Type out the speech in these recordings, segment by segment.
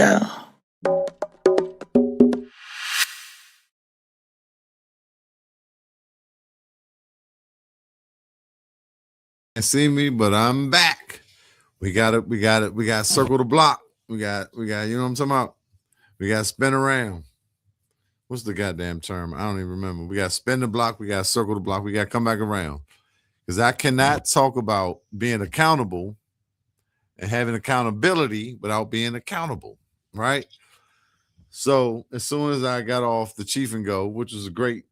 go. Can't see me, but I'm back. We got it. We got it. We got circle the block. We got. You know what I'm talking about? We got spin around. What's the goddamn term? I don't even remember. We got spin the block. We got circle the block. We got come back around because I cannot talk about being accountable and having accountability without being accountable, right? So as soon as I got off the Cheef and Go, which was a great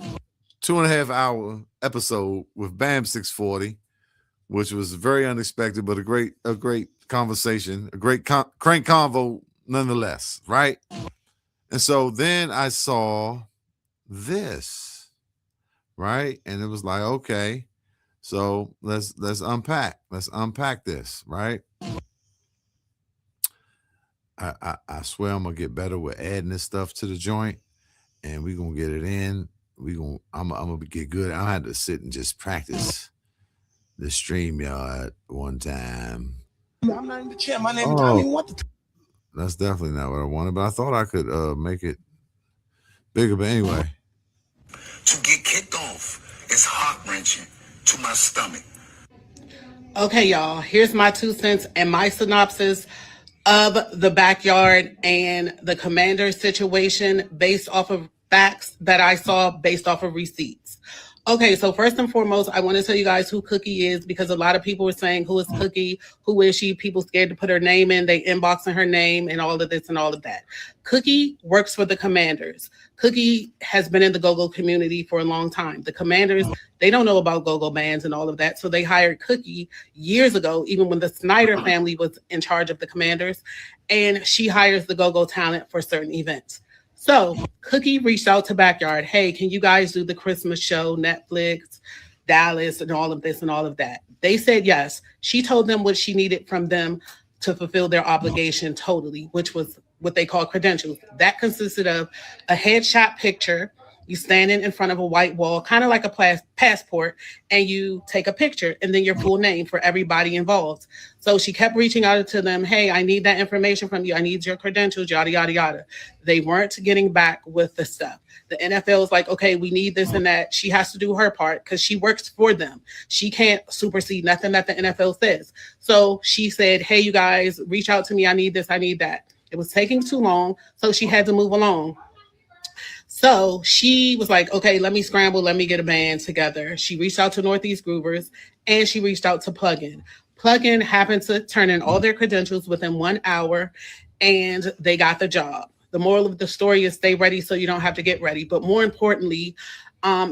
2.5 hour episode with Bam 640, which was very unexpected, but a great conversation, a great crank convo nonetheless, right? And so then I saw this, right? And it was like, okay, so let's unpack. Let's unpack this, right? I swear I'm gonna get better with adding this stuff to the joint, and we're gonna get it in. I'm gonna get good. I had to sit and just practice the StreamYard one time. I'm not in the chair. My name. I don't Oh, even want the. that's definitely not what I wanted, but I thought I could make it bigger. But anyway, To get kicked off is heart wrenching to my stomach. Okay, y'all, here's my 2 cents and my synopsis of the backyard and the commander situation based off of facts that I saw based off of receipts. Okay, so first and foremost, I want to tell you guys who Cookie is because a lot of people were saying, who is Cookie? Who is she? People scared to put her name in. They inboxing her name and all of this and all of that. Cookie works for the Commanders. Cookie has been in the go-go community for a long time. The Commanders, they don't know about go-go bands and all of that. So they hired Cookie years ago, even when the Snyder family was in charge of the Commanders. And she hires the go-go talent for certain events. So Cookie reached out to Backyard. Hey, can you guys do the Christmas show, Netflix, Dallas, and all of this and all of that? They said yes. She told them what she needed from them to fulfill their obligation totally, which was what they call credentials. That consisted of a headshot picture, you standing in front of a white wall, kind of like a passport, and you take a picture and then your full name for everybody involved. So she kept reaching out to them. Hey, I need that information from you. I need your credentials, yada, yada, yada. They weren't getting back with the stuff. The NFL is like, okay, we need this and that. She has to do her part because she works for them. She can't supersede nothing that the NFL says. So she said, hey, you guys, reach out to me. I need this. I need that. It was taking too long. So she had to move along. So she was like, okay, let me scramble. Let me get a band together. She reached out to Northeast Groovers and she reached out to Plugin. Plugin happened to turn in all their credentials within 1 hour and they got the job. The moral of the story is stay ready so you don't have to get ready. But more importantly,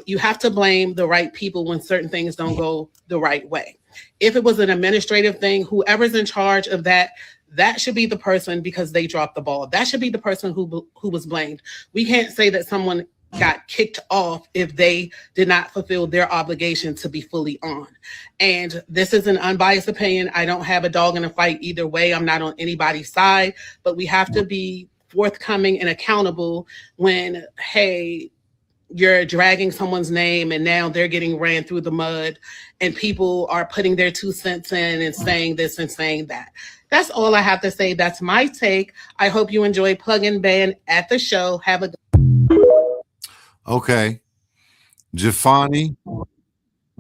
you have to blame the right people when certain things don't go the right way. If it was an administrative thing, whoever's in charge of that, that should be the person because they dropped the ball. That should be the person who was blamed. We can't say that someone got kicked off if they did not fulfill their obligation to be fully on. And this is an unbiased opinion. I don't have a dog in a fight either way. I'm not on anybody's side, but we have to be forthcoming and accountable when, hey, you're dragging someone's name and now they're getting ran through the mud and people are putting their 2 cents in and saying this and saying that. That's all I have to say. That's my take. I hope you enjoy Plug-in Band at the show. Have a okay, Jafani.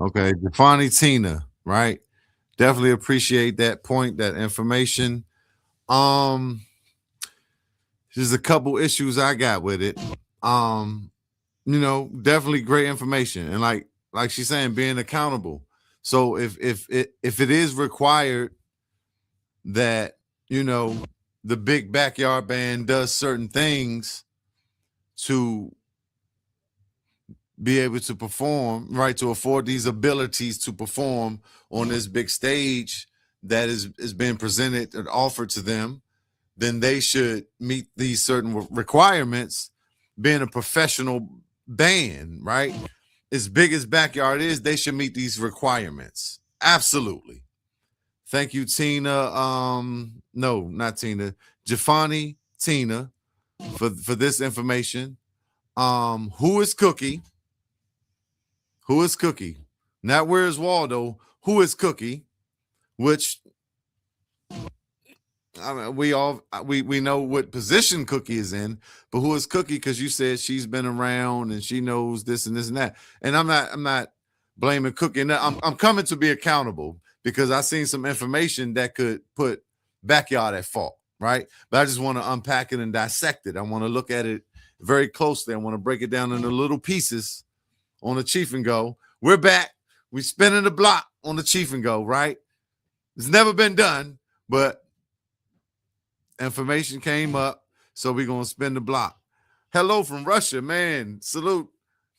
Okay, Jafani Tina, right? Definitely appreciate that point, that information. Um, there's a couple issues I got with it. Definitely great information. And like she's saying, being accountable. So if it is required that, the big backyard band does certain things to be able to perform, right, to afford these abilities to perform on this big stage that is being presented and offered to them, then they should meet these certain requirements. Being a professional band, right, as big as Backyard is, they should meet these requirements. Absolutely. Thank you, Tina. No, not Tina. Jafani Tina for this information. Who is Cookie? Who is Cookie? Not where is Waldo? Who is Cookie? Which I mean, we know what position Cookie is in, but who is Cookie? Because you said she's been around and she knows this and this and that. And I'm not blaming Cookie. And I'm coming to be accountable because I seen some information that could put Backyard at fault, right? But I just want to unpack it and dissect it. I want to look at it very closely. I want to break it down into little pieces on the Cheef and Go. We're back. We spinning the block on the Cheef and Go, right? It's never been done, but information came up, so we're gonna spin the block. Hello from Russia, man. Salute.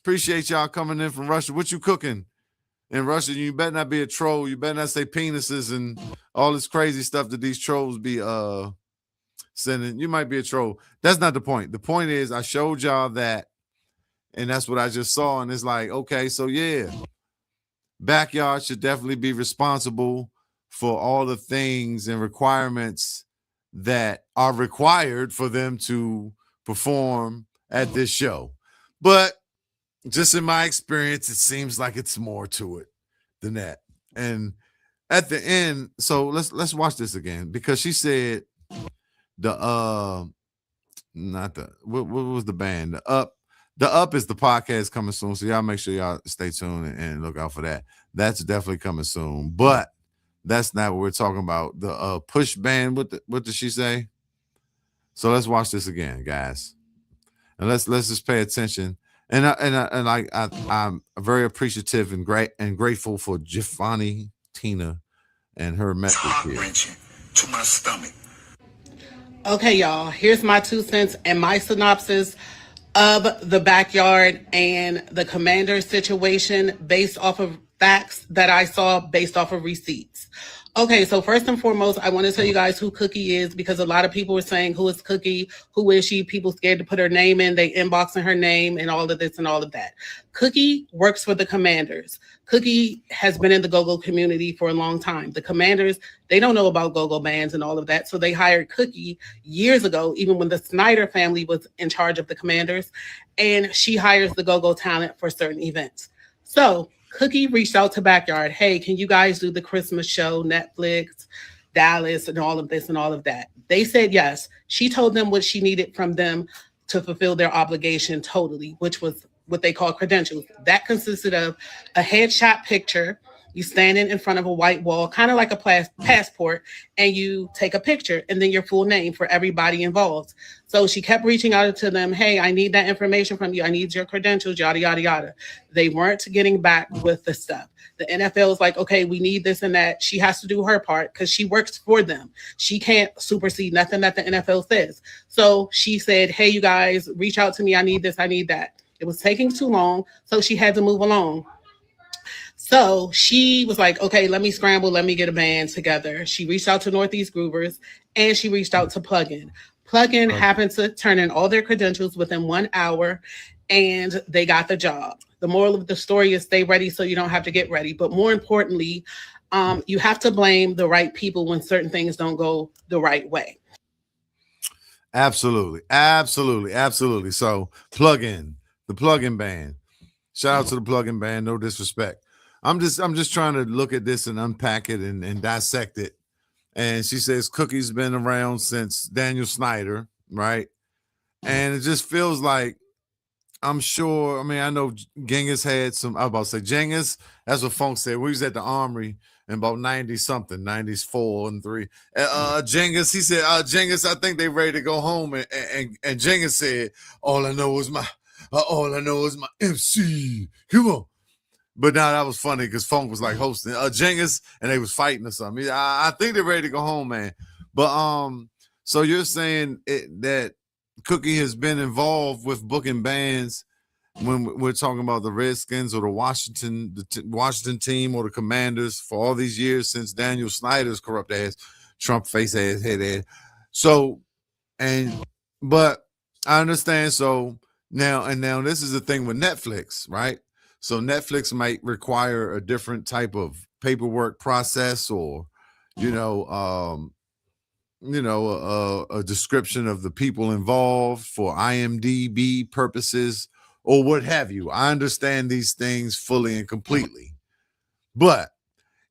Appreciate y'all coming in from Russia. What you cooking in Russia? You better not be a troll. You better not say penises and all this crazy stuff that these trolls be sending. You might be a troll. That's not the point. The point is I showed y'all that, and that's what I just saw. And it's like, okay, so yeah, Backyard should definitely be responsible for all the things and requirements that are required for them to perform at this show. But just in my experience, it seems like it's more to it than that. And at the end, so let's watch this again because she said the not the what was the band? The Up is the podcast coming soon. So y'all make sure y'all stay tuned and look out for that. That's definitely coming soon. But that's not what we're talking about. The Push band. What did she say? So let's watch this again, guys, and let's just pay attention. And I'm very appreciative and grateful for Giovanni Tina and her It's message heart here. wrenching to my stomach. Okay, y'all, here's my 2 cents and my synopsis of the Backyard and the Commander situation based off of facts that I saw based off of receipts. Okay, so first and foremost, I want to tell you guys who Cookie is because a lot of people are saying, who is Cookie? Who is she? People scared to put her name in. They inboxing her name and all of this and all of that. Cookie works for the Commanders. Cookie has been in the go-go community for a long time. The Commanders, they don't know about go-go bands and all of that. So they hired Cookie years ago, even when the Snyder family was in charge of the Commanders. And she hires the go-go talent for certain events. So Cookie reached out to Backyard. Hey, can you guys do the Christmas show, Netflix, Dallas, and all of this and all of that? They said yes. She told them what she needed from them to fulfill their obligation totally, which was what they call credentials. That consisted of a headshot picture. You standing in front of a white wall, kind of like a passport, and you take a picture and then your full name for everybody involved. So she kept reaching out to them. Hey, I need that information from you. I need your credentials, yada, yada, yada. They weren't getting back with the stuff. The NFL is like, okay, we need this and that. She has to do her part because she works for them. She can't supersede nothing that the NFL says. So she said, hey, you guys, reach out to me. I need this. I need that. It was taking too long. So she had to move along. So she was like, okay, let me scramble. Let me get a band together. She reached out to Northeast Groovers and she reached out to Plugin. Plugin happened to turn in all their credentials within 1 hour and they got the job. The moral of the story is stay ready so you don't have to get ready. But more importantly, you have to blame the right people when certain things don't go the right way. Absolutely. So Plugin, the Plugin band. Shout out to the Plugin band. No disrespect. I'm just trying to look at this and unpack it and dissect it. And she says Cookie's been around since Daniel Snyder, right? And it just feels like I'm sure. I mean, I know Genghis had some. I was about to say Genghis. That's what Funk said. We was at the Armory in about 90 something, 94 and 3. Genghis, he said, Genghis, I think they ready to go home. And Genghis said, all I know is my MC. Come on. But now that was funny because Funk was like hosting Genghis and they was fighting or something. I think they're ready to go home, man. But so you're saying that Cookie has been involved with booking bands when we're talking about the Redskins or the Washington team or the Commanders for all these years since Daniel Snyder's corrupt ass, Trump face ass, head ass. So, but I understand. So now this is the thing with Netflix, right? So Netflix might require a different type of paperwork process or, a description of the people involved for IMDb purposes or what have you. I understand these things fully and completely, but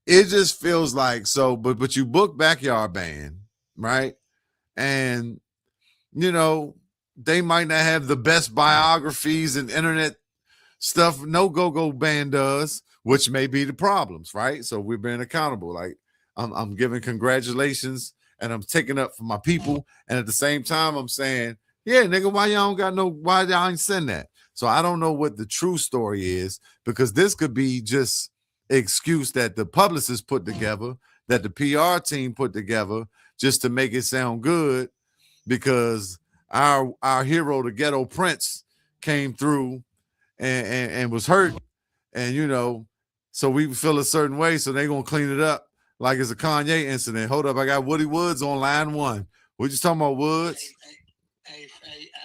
it just feels like but you book Backyard Band, right? And they might not have the best biographies and internet stuff no go-go band does, which may be the problems, right? So we're being accountable. Like I'm giving congratulations and I'm taking up for my people. And at the same time, I'm saying, yeah, nigga, why y'all ain't send that? So I don't know what the true story is, because this could be just an excuse that the publicist put together, that the PR team put together just to make it sound good, because our hero, the ghetto prince, came through and was hurt, and so we feel a certain way, so they're gonna clean it up like it's a Kanye incident. Hold up, I got Woody Woods on line one. What you talking about, Woods? Hey,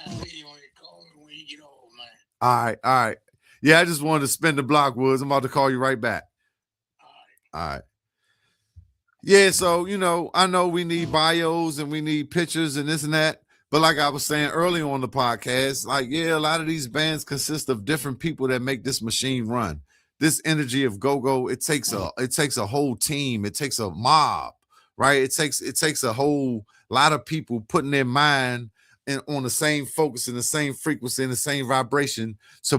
I'll see you on your call when you get old, man. All right. Yeah, I just wanted to spin the block, Woods. I'm about to call you right back. All right. Yeah, so I know we need bios and we need pictures and this and that. But like I was saying earlier on the podcast, like, yeah, a lot of these bands consist of different people that make this machine run. This energy of go-go, it takes a whole team, it takes a mob, right? It takes a whole lot of people putting their mind on the same focus and the same frequency and the same vibration to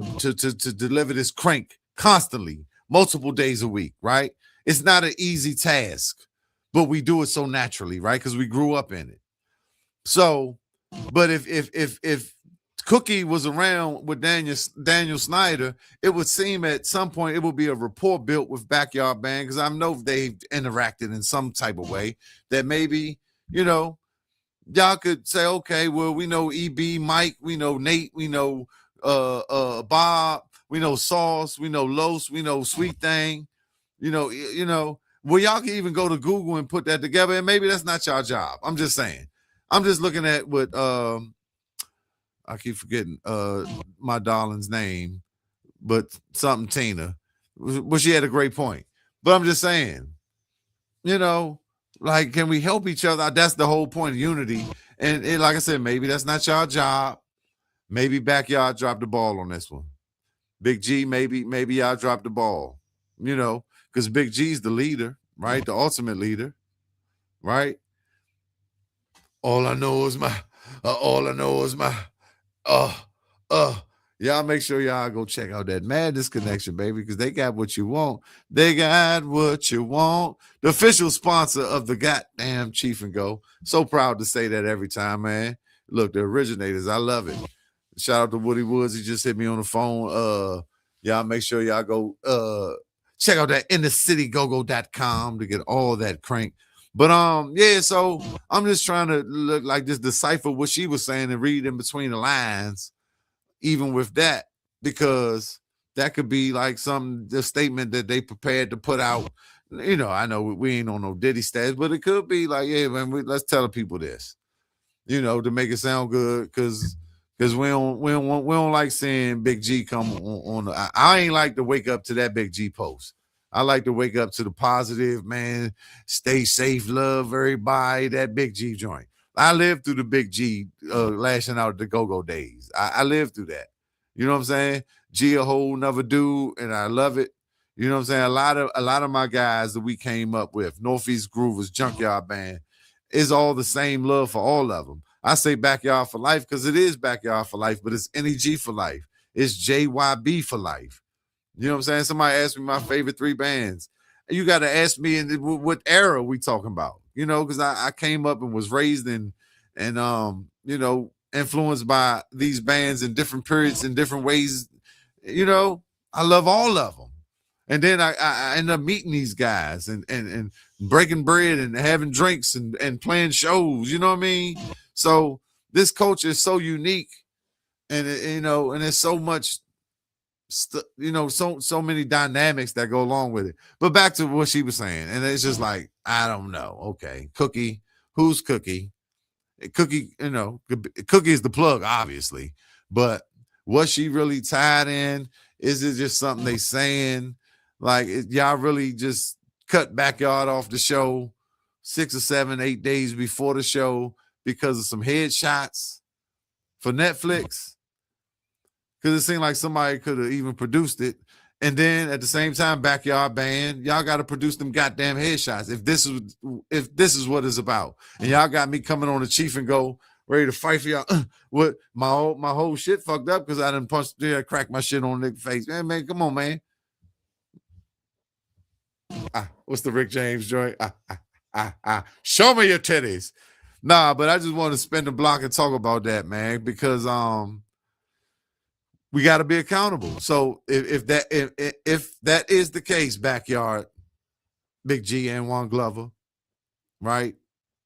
deliver this crank constantly, multiple days a week, right? It's not an easy task, but we do it so naturally, right? Because we grew up in it. So, but if Cookie was around with Daniel Snyder, it would seem at some point it would be a rapport built with Backyard Band, because I know they've interacted in some type of way that maybe, y'all could say, okay, well, we know EB, Mike, we know Nate, we know Bob, we know Sauce, we know Los, we know Sweet Thing, well, y'all can even go to Google and put that together, and maybe that's not y'all job. I'm just saying. I'm just looking at what I keep forgetting my darling's name, but something Tina. Well, she had a great point. But I'm just saying, like, can we help each other? That's the whole point of unity. And like I said, maybe that's not y'all job. Maybe Backyard dropped the ball on this one. Big G, maybe y'all dropped the ball. Because Big G's the leader, right? The ultimate leader, right? All I know is my y'all make sure y'all go check out that Madness Connection, baby, because they got what you want. They got what you want. The official sponsor of the goddamn Cheef and Go. So proud to say that every time, man. Look, the originators, I love it. Shout out to Woody Woods. He just hit me on the phone. Y'all make sure y'all go check out that innercitygogo.com to get all that crank. But yeah, so I'm just trying to look like just decipher what she was saying and read in between the lines, even with that, because that could be like the statement that they prepared to put out. I know we ain't on no Diddy stats, but it could be like, yeah, man, let's tell the people this, to make it sound good, because we don't like seeing Big G come on I ain't like to wake up to that Big G post. I like to wake up to the positive, man. Stay safe, love everybody. That Big G joint. I lived through the Big G lashing out the go-go days. I lived through that. You know what I'm saying? G a whole nother dude, and I love it. You know what I'm saying? A lot of my guys that we came up with, Northeast Groovers, Junkyard Band, is all the same love for all of them. I say Backyard for life because it is Backyard for life, but it's NEG for life. It's J.A.B. for life. You know what I'm saying? Somebody asked me my favorite 3 bands. You got to ask me what era we talking about, because I came up and was raised in and influenced by these bands in different periods in different ways. I love all of them. And then I end up meeting these guys and breaking bread and having drinks and playing shows, you know what I mean? So this culture is so unique, and and there's so much so many dynamics that go along with it. But back to what she was saying, and it's just like, I don't know. Okay, Cookie, who's Cookie? Cookie, Cookie is the plug, obviously, but was she really tied in? Is it just something they saying? Like, y'all really just cut Backyard off the show 6 or 7, 8 days before the show because of some headshots for Netflix? Because it seemed like somebody could have even produced it And then at the same time, backyard band, y'all got to produce them goddamn headshots. If this is what it's about, and y'all got me coming on the Cheef and go ready to fight for y'all. What my whole shit fucked up because I done punched, cracked my shit on the face. Man, come on, man. What's the Rick James joint? Show me your titties. Nah, but I just want to spend the block and talk about that, man, because we got to be accountable. So if that is the case, backyard, Big G and Juan Glover, right?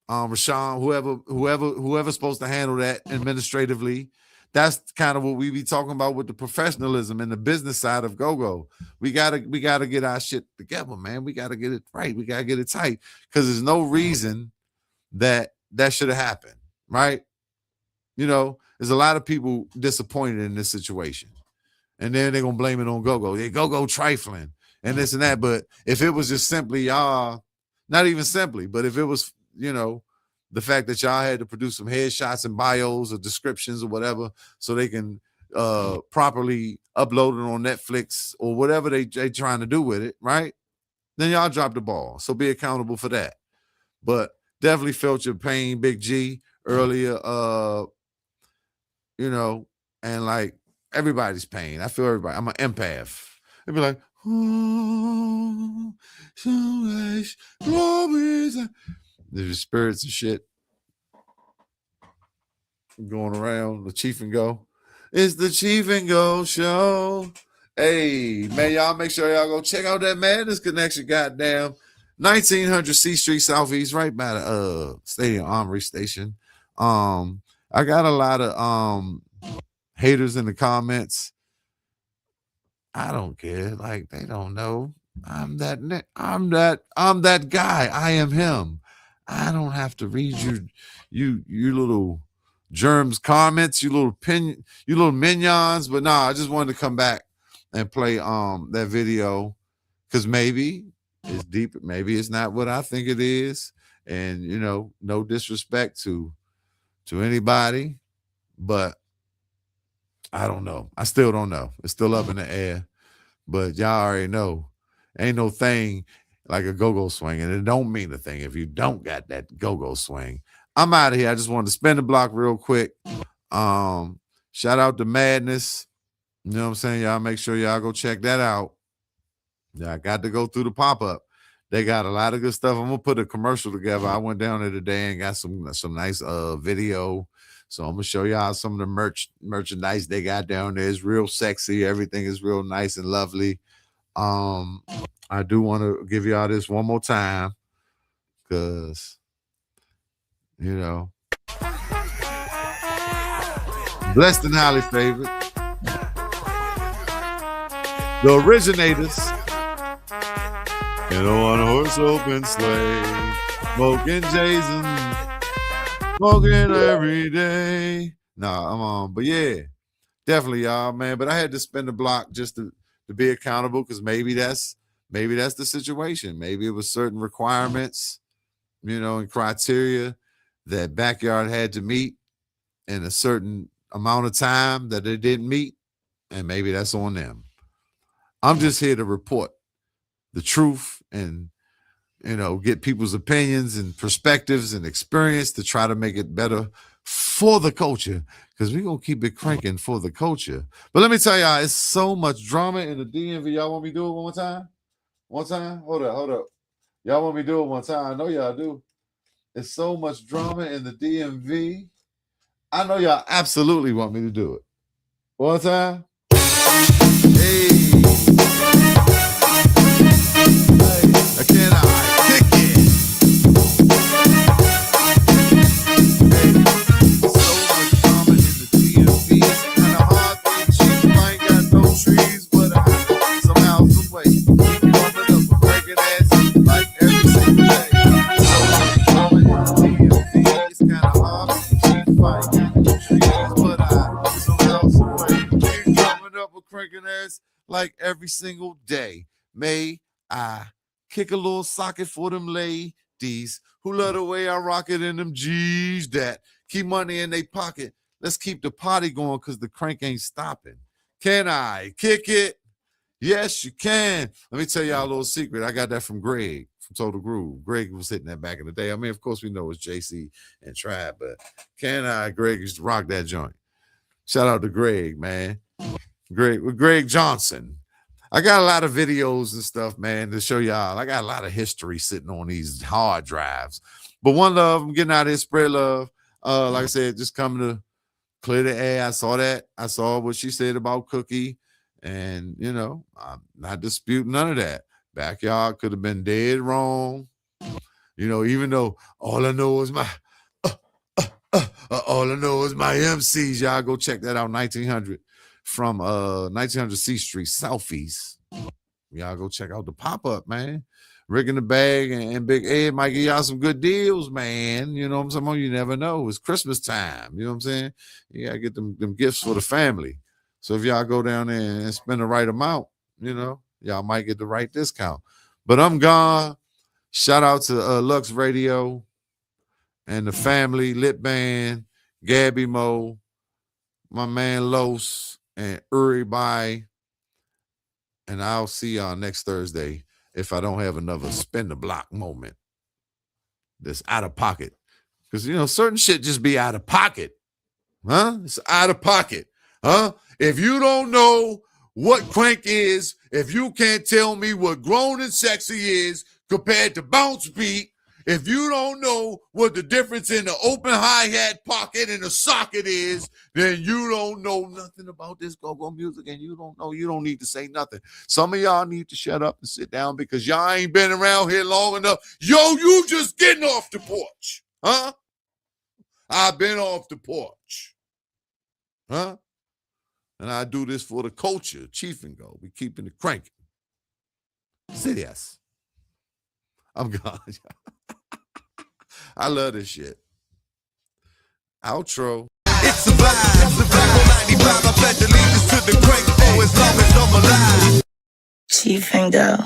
Rashawn, whoever's supposed to handle that administratively, that's kind of what we be talking about with the professionalism and the business side of go-go. We gotta get our shit together, man. We gotta get it right. We gotta get it tight because there's no reason that should have happened, right? There's a lot of people disappointed in this situation. And then they're going to blame it on go-go. They go-go trifling and this and that. But if it was just simply y'all, not even simply, but if it was, the fact that y'all had to produce some headshots and bios or descriptions or whatever so they can properly upload it on Netflix or whatever they trying to do with it, right? Then y'all drop the ball. So be accountable for that. But definitely felt your pain, Big G, earlier, and like everybody's pain. I feel everybody. I'm an empath. They'd be like, oh, so much glories. There's spirits and shit going around. The Cheef and Go. It's the Cheef and Go show. Hey, man, y'all make sure y'all go check out that Madness Connection, goddamn. 1900 C Street Southeast, right by the Stadium Armory Station. I got a lot of haters in the comments. I don't care. Like, they don't know. I'm that guy. I am him. I don't have to read you little germs comments, you little minions. But nah, I just wanted to come back and play that video because maybe it's deep, maybe it's not what I think it is. And no disrespect to anybody, but I don't know. I still don't know. It's still up in the air. But y'all already know. Ain't no thing like a go-go swing. And it don't mean a thing if you don't got that go-go swing. I'm out of here. I just wanted to spin the block real quick. Shout out to Madness. You know what I'm saying? Y'all make sure y'all go check that out. Yeah, I got to go through the pop-up. They got a lot of good stuff. I'm gonna put a commercial together. I went down there today and got some nice video. So I'm gonna show y'all some of the merchandise they got down there. It's real sexy. Everything is real nice and lovely. I do want to give y'all this one more time because blessed and highly favored. The originators. And on a horse open sleigh, smoking J's and smoking every day. Nah, I'm on. But yeah, definitely, y'all, man. But I had to spin the block just to be accountable because maybe that's the situation. Maybe it was certain requirements, and criteria that Backyard had to meet in a certain amount of time that they didn't meet. And maybe that's on them. I'm just here to report the truth and get people's opinions and perspectives and experience to try to make it better for the culture because we're gonna keep it cranking for the culture. But let me tell y'all, it's so much drama in the DMV. Y'all want me to do it one more time? Hold up. Y'all want me to do it one time? I know y'all do. It's so much drama in the DMV. I know y'all absolutely want me to do it. One time. Hey. Can I kick it? Hey, so much drama in the DMV. It's kind of hard being cheap. I ain't got no trees, but I somehow, some way keep coming up with breaking ass like every single day. So much drama in the DMV. It's kind of hard being cheap. I ain't got no trees, but I somehow, some way keep coming up with cranking ass like every single day. May I kick a little socket for them ladies who love the way I rock it in them G's that keep money in their pocket. Let's keep the party going because the crank ain't stopping. Can I kick it? Yes, you can. Let me tell y'all a little secret. I got that from Greg from Total Groove. Greg was hitting that back in the day. I mean, of course, we know it's JC and Tribe, but Greg used to rock that joint. Shout out to Greg, man. Greg Johnson. I got a lot of videos and stuff, man, to show y'all. I got a lot of history sitting on these hard drives. But one love, I'm getting out of here, spread love. Like I said, just coming to clear the air. I saw that. I saw what she said about Cookie. And, you know, I'm not disputing none of that. Backyard could have been dead wrong. You know, even though all I know is my MCs. Y'all go check that out, 1900 from 1900 C Street, Southeast. Y'all go check out the pop-up, man. Rick in the Bag and Big Ed might give y'all some good deals, man. You know what I'm saying? You never know. It's Christmas time. You know what I'm saying? You got to get them gifts for the family. So if y'all go down there and spend the right amount, you know, y'all might get the right discount. But I'm gone. Shout out to Lux Radio and the family, Lit Band, Gabby Mo, my man Los, and everybody. And I'll see y'all next Thursday if I don't have another spin the block moment that's out of pocket. Because, you know, certain shit just be out of pocket. Huh? It's out of pocket. Huh? If you don't know what crank is, if you can't tell me what grown and sexy is compared to bounce beat, if you don't know what the difference in the open hi-hat pocket and the socket is, then you don't know nothing about this go-go music, and you don't need to say nothing. Some of y'all need to shut up and sit down because y'all ain't been around here long enough. Yo, you just getting off the porch. Huh? I've been off the porch. Huh? And I do this for the culture, Cheef and Go. We keeping it cranking. Say yes. I'm gone. I love this shit. Outro. It's a vibe. It's a vibe. 95. I pledge allegiance to the crank for as long as I'm alive. Cheef and Go.